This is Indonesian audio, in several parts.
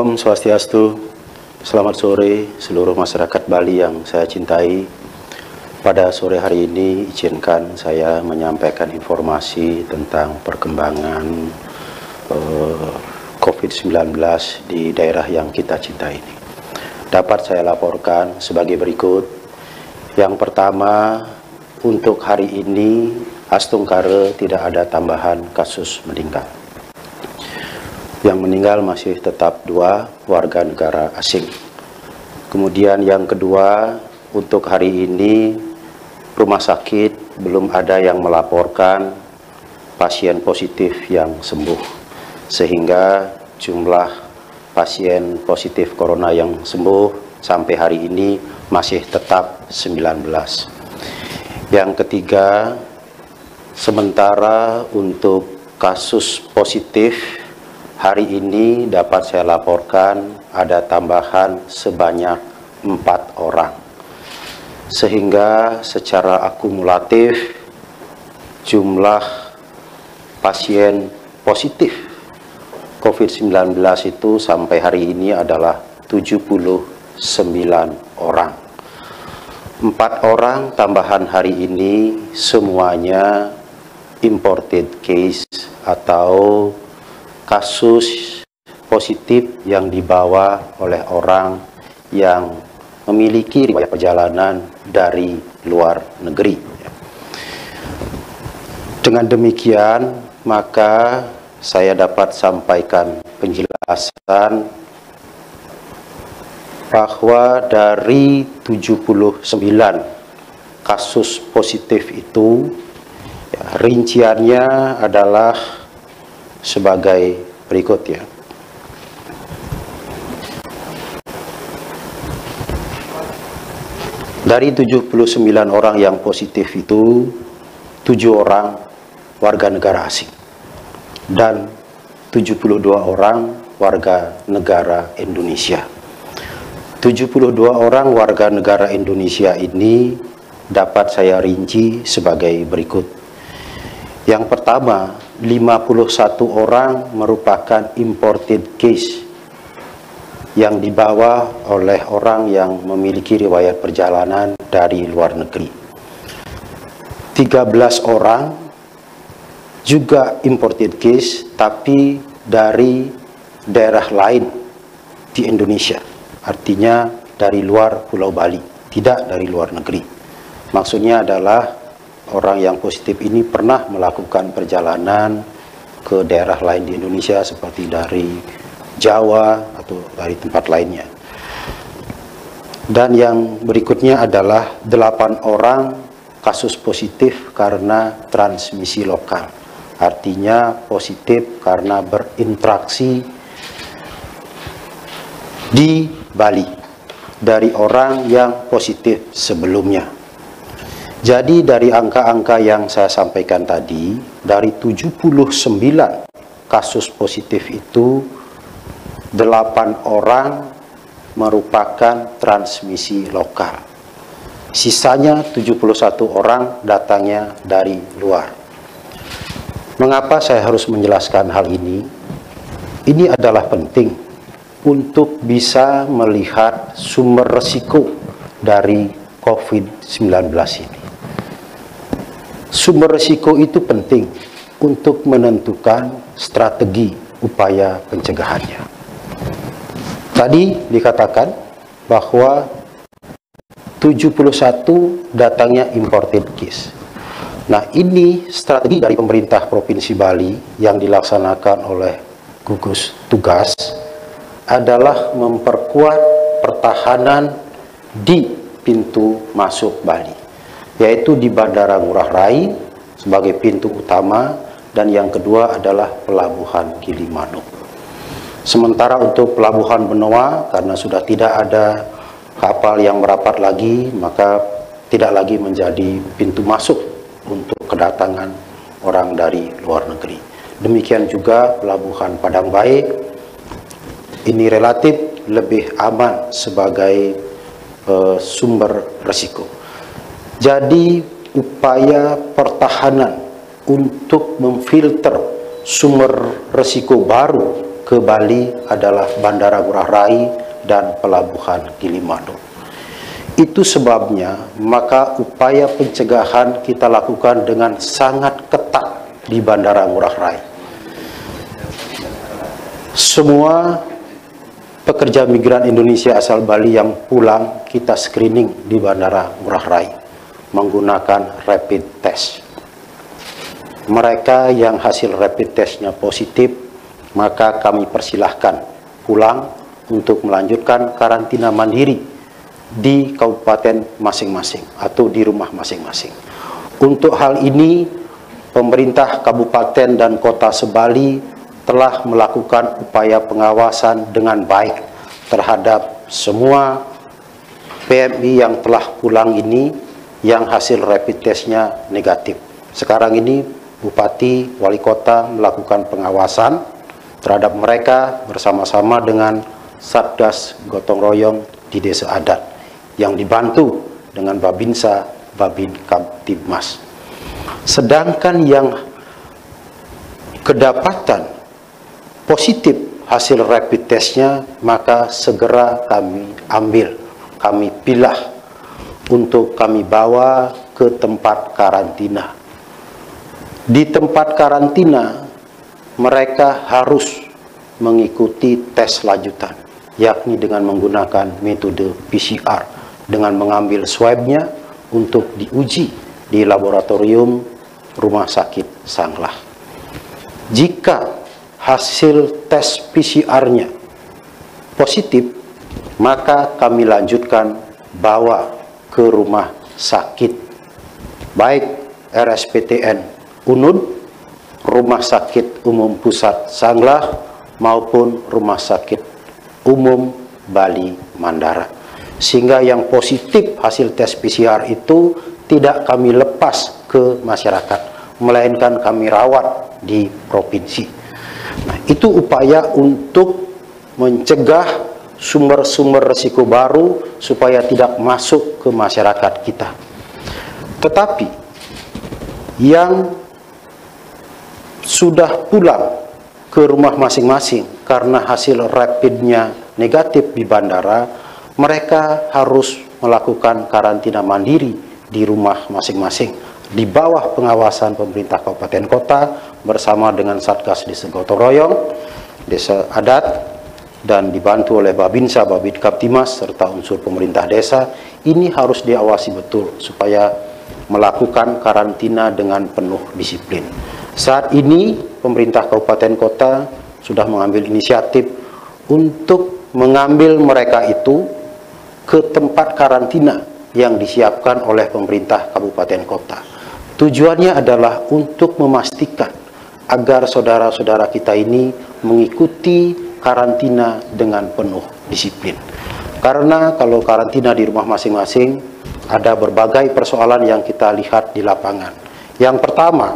Om Swastiastu, selamat sore seluruh masyarakat Bali yang saya cintai. Pada sore hari ini izinkan saya menyampaikan informasi tentang perkembangan COVID-19 di daerah yang kita cintai ini. Dapat saya laporkan sebagai berikut. Yang pertama, untuk hari ini Astungkare tidak ada tambahan kasus meninggal. Yang meninggal masih tetap 2 warga negara asing. Kemudian yang kedua, untuk hari ini rumah sakit belum ada yang melaporkan pasien positif yang sembuh, sehingga jumlah pasien positif corona yang sembuh sampai hari ini masih tetap 19. Yang ketiga, sementara untuk kasus positif hari ini dapat saya laporkan ada tambahan sebanyak 4 orang. Sehingga secara akumulatif jumlah pasien positif COVID-19 itu sampai hari ini adalah 79 orang. 4 orang tambahan hari ini semuanya imported case atau kasus positif yang dibawa oleh orang yang memiliki riwayat perjalanan dari luar negeri. Dengan demikian, maka saya dapat sampaikan penjelasan bahwa dari 79 kasus positif itu, rinciannya adalah sebagai berikut ya. Dari 79 orang yang positif itu, 7 orang warga negara asing dan 72 orang warga negara Indonesia. 72 orang warga negara Indonesia ini dapat saya rinci sebagai berikut. Yang pertama, 51 orang merupakan imported case yang dibawa oleh orang yang memiliki riwayat perjalanan dari luar negeri. 13 orang juga imported case tapi dari daerah lain di Indonesia. Artinya dari luar Pulau Bali, tidak dari luar negeri. Maksudnya adalah orang yang positif ini pernah melakukan perjalanan ke daerah lain di Indonesia seperti dari Jawa atau dari tempat lainnya. Dan yang berikutnya adalah 8 orang kasus positif karena transmisi lokal. Artinya positif karena berinteraksi di Bali dari orang yang positif sebelumnya. Jadi dari angka-angka yang saya sampaikan tadi, dari 79 kasus positif itu, 8 orang merupakan transmisi lokal. Sisanya 71 orang datangnya dari luar. Mengapa saya harus menjelaskan hal ini? Ini adalah penting untuk bisa melihat sumber resiko dari COVID-19 ini. Sumber risiko itu penting untuk menentukan strategi upaya pencegahannya. Tadi dikatakan bahwa 71 datangnya imported case. Nah, ini strategi dari pemerintah Provinsi Bali yang dilaksanakan oleh gugus tugas adalah memperkuat pertahanan di pintu masuk Bali, yaitu di Bandara Ngurah Rai sebagai pintu utama, dan yang kedua adalah Pelabuhan Gilimanuk. Sementara untuk Pelabuhan Benoa, karena sudah tidak ada kapal yang merapat lagi, maka tidak lagi menjadi pintu masuk untuk kedatangan orang dari luar negeri. Demikian juga Pelabuhan Padang Baik, ini relatif lebih aman sebagai sumber risiko. Jadi upaya pertahanan untuk memfilter sumber risiko baru ke Bali adalah Bandara Ngurah Rai dan Pelabuhan Gilimanuk. Itu sebabnya maka upaya pencegahan kita lakukan dengan sangat ketat di Bandara Ngurah Rai. Semua pekerja migran Indonesia asal Bali yang pulang kita screening di Bandara Ngurah Rai menggunakan rapid test. Mereka yang hasil rapid testnya positif, maka kami persilahkan pulang untuk melanjutkan karantina mandiri di kabupaten masing-masing atau di rumah masing-masing. Untuk hal ini, pemerintah kabupaten dan kota Sebali telah melakukan upaya pengawasan dengan baik terhadap semua PMI yang telah pulang ini yang hasil rapid testnya negatif. Sekarang ini Bupati, Wali Kota melakukan pengawasan terhadap mereka bersama-sama dengan Satgas Gotong Royong di Desa Adat yang dibantu dengan Babinsa, Babin Kamtibmas. Sedangkan yang kedapatan positif hasil rapid testnya, maka segera kami ambil, kami pilah untuk kami bawa ke tempat karantina. Di tempat karantina, mereka harus mengikuti tes lanjutan, yakni dengan menggunakan metode PCR, dengan mengambil swabnya untuk diuji di laboratorium Rumah Sakit Sanglah. Jika hasil tes PCR-nya positif, maka kami lanjutkan bawa ke rumah sakit, baik RSPTN UNUD, Rumah Sakit Umum Pusat Sanglah, maupun Rumah Sakit Umum Bali Mandara. Sehingga yang positif hasil tes PCR itu tidak kami lepas ke masyarakat, melainkan kami rawat di provinsi. Nah, itu upaya untuk mencegah sumber-sumber risiko baru supaya tidak masuk ke masyarakat kita. Tetapi yang sudah pulang ke rumah masing-masing karena hasil rapidnya negatif di bandara, mereka harus melakukan karantina mandiri di rumah masing-masing di bawah pengawasan pemerintah kabupaten kota bersama dengan Satgas Desa Gotong Royong, Desa Adat, dan dibantu oleh Babinsa, Babin Kamtibmas, serta unsur pemerintah desa. Ini harus diawasi betul supaya melakukan karantina dengan penuh disiplin. Saat ini pemerintah kabupaten kota sudah mengambil inisiatif untuk mengambil mereka itu ke tempat karantina yang disiapkan oleh pemerintah kabupaten kota. Tujuannya adalah untuk memastikan agar saudara-saudara kita ini mengikuti karantina dengan penuh disiplin. Karena kalau karantina di rumah masing-masing, ada berbagai persoalan yang kita lihat di lapangan. Yang pertama,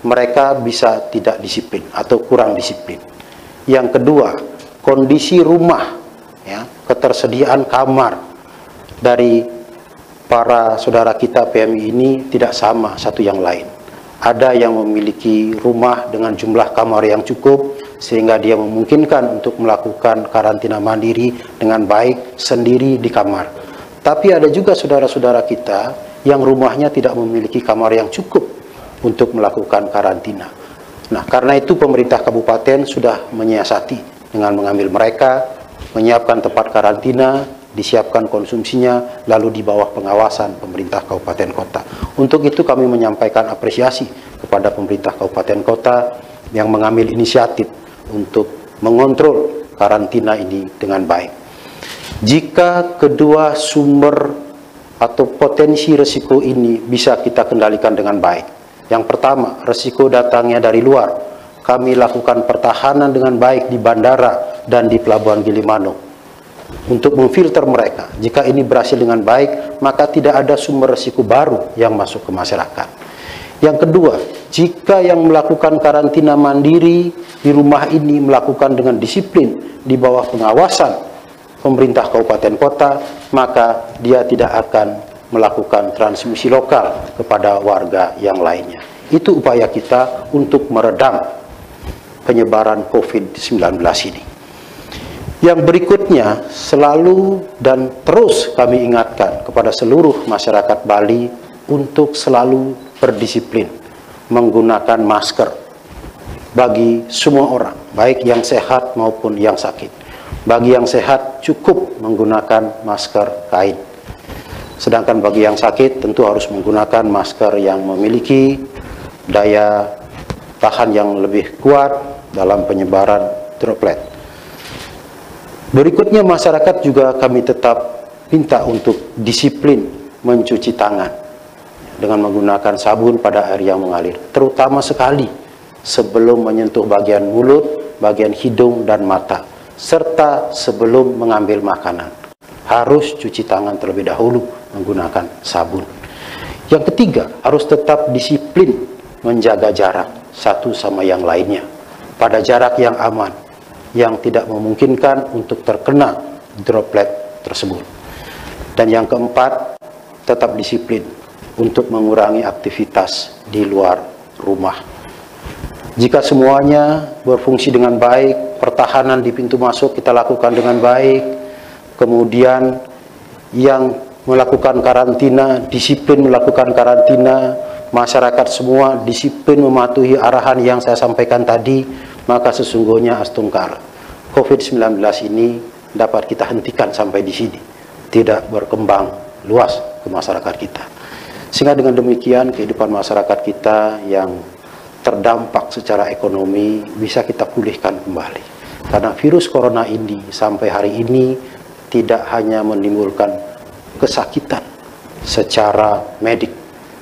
mereka bisa tidak disiplin atau kurang disiplin. Yang kedua, kondisi rumah, ya, ketersediaan kamar dari para saudara kita PMI ini tidak sama satu yang lain. Ada yang memiliki rumah dengan jumlah kamar yang cukup sehingga dia memungkinkan untuk melakukan karantina mandiri dengan baik sendiri di kamar. Tapi ada juga saudara-saudara kita yang rumahnya tidak memiliki kamar yang cukup untuk melakukan karantina. Nah, karena itu pemerintah kabupaten sudah menyiasati dengan mengambil mereka, menyiapkan tempat karantina, disiapkan konsumsinya, lalu di bawah pengawasan pemerintah kabupaten kota. Untuk itu kami menyampaikan apresiasi kepada pemerintah kabupaten kota yang mengambil inisiatif untuk mengontrol karantina ini dengan baik. Jika kedua sumber atau potensi risiko ini bisa kita kendalikan dengan baik. Yang pertama, risiko datangnya dari luar. Kami lakukan pertahanan dengan baik di bandara dan di Pelabuhan Gilimanuk untuk memfilter mereka. Jika ini berhasil dengan baik, maka tidak ada sumber risiko baru yang masuk ke masyarakat. Yang kedua, jika yang melakukan karantina mandiri di rumah ini melakukan dengan disiplin di bawah pengawasan pemerintah kabupaten kota, maka dia tidak akan melakukan transmisi lokal kepada warga yang lainnya. Itu upaya kita untuk meredam penyebaran COVID-19 ini. Yang berikutnya, selalu dan terus kami ingatkan kepada seluruh masyarakat Bali untuk selalu berdisiplin menggunakan masker bagi semua orang, baik yang sehat maupun yang sakit. Bagi yang sehat cukup menggunakan masker kain. Sedangkan bagi yang sakit tentu harus menggunakan masker yang memiliki daya tahan yang lebih kuat dalam penyebaran droplet. Berikutnya, masyarakat juga kami tetap minta untuk disiplin mencuci tangan dengan menggunakan sabun pada air yang mengalir, terutama sekali sebelum menyentuh bagian mulut, bagian hidung dan mata, serta sebelum mengambil makanan. Harus cuci tangan terlebih dahulu menggunakan sabun. Yang ketiga, harus tetap disiplin menjaga jarak satu sama yang lainnya pada jarak yang aman, yang tidak memungkinkan untuk terkena droplet tersebut. Dan yang keempat, tetap disiplin untuk mengurangi aktivitas di luar rumah. Jika semuanya berfungsi dengan baik, pertahanan di pintu masuk kita lakukan dengan baik, kemudian yang melakukan karantina, disiplin melakukan karantina, masyarakat semua disiplin mematuhi arahan yang saya sampaikan tadi, maka sesungguhnya astungkar COVID-19 ini dapat kita hentikan sampai di sini, tidak berkembang luas ke masyarakat kita. Sehingga dengan demikian kehidupan masyarakat kita yang terdampak secara ekonomi bisa kita pulihkan kembali. Karena virus corona ini sampai hari ini tidak hanya menimbulkan kesakitan secara medik,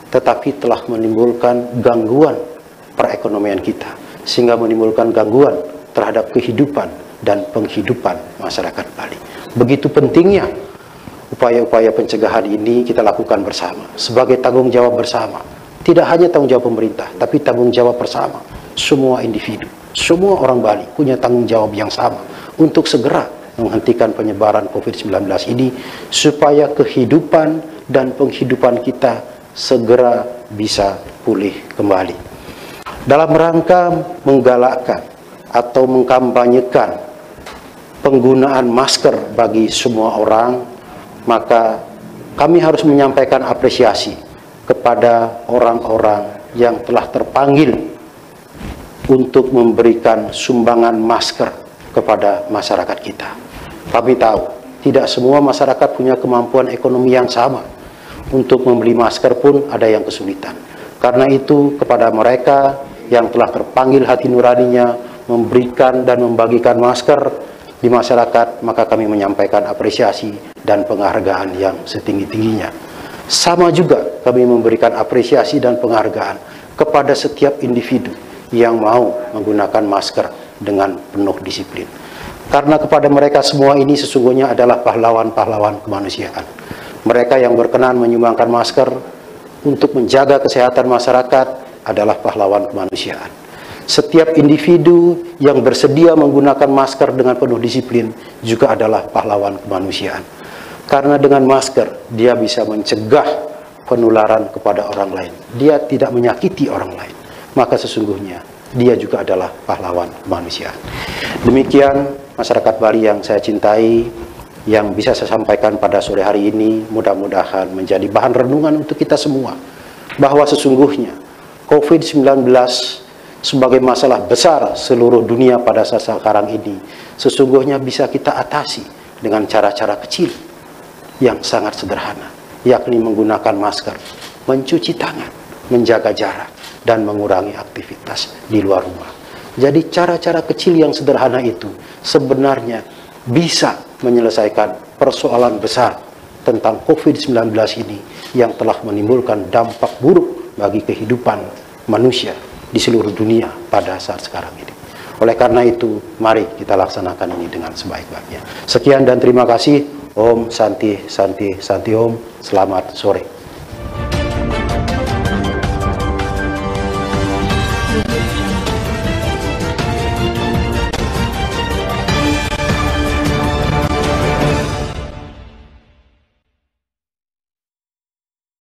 tetapi telah menimbulkan gangguan perekonomian kita, sehingga menimbulkan gangguan terhadap kehidupan dan penghidupan masyarakat Bali. Begitu pentingnya upaya-upaya pencegahan ini kita lakukan bersama, sebagai tanggung jawab bersama. Tidak hanya tanggung jawab pemerintah, tapi tanggung jawab bersama. Semua individu, semua orang Bali punya tanggung jawab yang sama untuk segera menghentikan penyebaran COVID-19 ini, supaya kehidupan dan penghidupan kita segera bisa pulih kembali. Dalam rangka menggalakkan atau mengkampanyekan penggunaan masker bagi semua orang, maka kami harus menyampaikan apresiasi kepada orang-orang yang telah terpanggil untuk memberikan sumbangan masker kepada masyarakat kita. Kami tahu tidak semua masyarakat punya kemampuan ekonomi yang sama. Untuk membeli masker pun ada yang kesulitan. Karena itu kepada mereka yang telah terpanggil hati nuraninya memberikan dan membagikan masker di masyarakat, maka kami menyampaikan apresiasi dan penghargaan yang setinggi-tingginya. Sama juga kami memberikan apresiasi dan penghargaan kepada setiap individu yang mau menggunakan masker dengan penuh disiplin. Karena kepada mereka semua ini sesungguhnya adalah pahlawan-pahlawan kemanusiaan. Mereka yang berkenan menyumbangkan masker untuk menjaga kesehatan masyarakat adalah pahlawan kemanusiaan. Setiap individu yang bersedia menggunakan masker dengan penuh disiplin juga adalah pahlawan kemanusiaan. Karena dengan masker dia bisa mencegah penularan kepada orang lain. Dia tidak menyakiti orang lain. Maka sesungguhnya dia juga adalah pahlawan kemanusiaan. Demikian masyarakat Bali yang saya cintai, yang bisa saya sampaikan pada sore hari ini, mudah-mudahan menjadi bahan renungan untuk kita semua, bahwa sesungguhnya COVID-19 sebagai masalah besar seluruh dunia pada saat sekarang ini, sesungguhnya bisa kita atasi dengan cara-cara kecil yang sangat sederhana, yakni menggunakan masker, mencuci tangan, menjaga jarak, dan mengurangi aktivitas di luar rumah. Jadi cara-cara kecil yang sederhana itu sebenarnya bisa menyelesaikan persoalan besar tentang COVID-19 ini yang telah menimbulkan dampak buruk bagi kehidupan manusia di seluruh dunia pada saat sekarang ini. Oleh karena itu, mari kita laksanakan ini dengan sebaik-baiknya. Sekian dan terima kasih. Om Santi Santi Santi Om. Selamat sore.